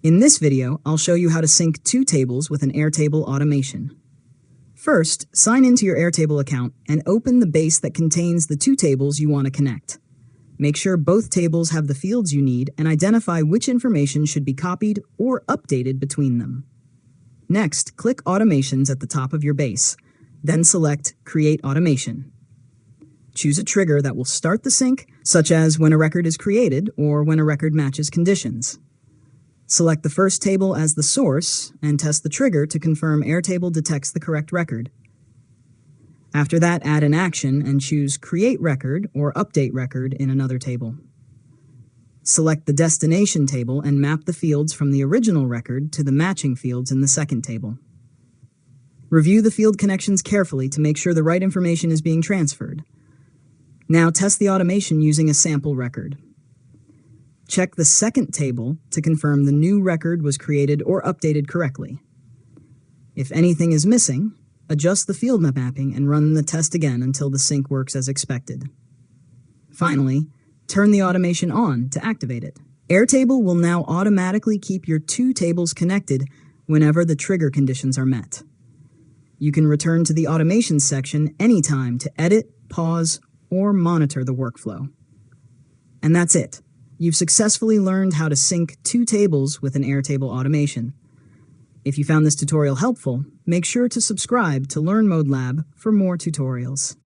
In this video, I'll show you how to sync two tables with an Airtable automation. First, sign into your Airtable account and open the base that contains the two tables you want to connect. Make sure both tables have the fields you need and identify which information should be copied or updated between them. Next, click Automations at the top of your base, then select Create Automation. Choose a trigger that will start the sync, such as when a record is created or when a record matches conditions. Select the first table as the source and test the trigger to confirm Airtable detects the correct record. After that, add an action and choose Create Record or Update Record in another table. Select the destination table and map the fields from the original record to the matching fields in the second table. Review the field connections carefully to make sure the right information is being transferred. Now test the automation using a sample record. Check the second table to confirm the new record was created or updated correctly. If anything is missing, adjust the field mapping and run the test again until the sync works as expected. Finally, turn the automation on to activate it. Airtable will now automatically keep your two tables connected whenever the trigger conditions are met. You can return to the automation section anytime to edit, pause, or monitor the workflow. And that's it. You've successfully learned how to sync two tables with an Airtable automation. If you found this tutorial helpful, make sure to subscribe to Learn Mode Lab for more tutorials.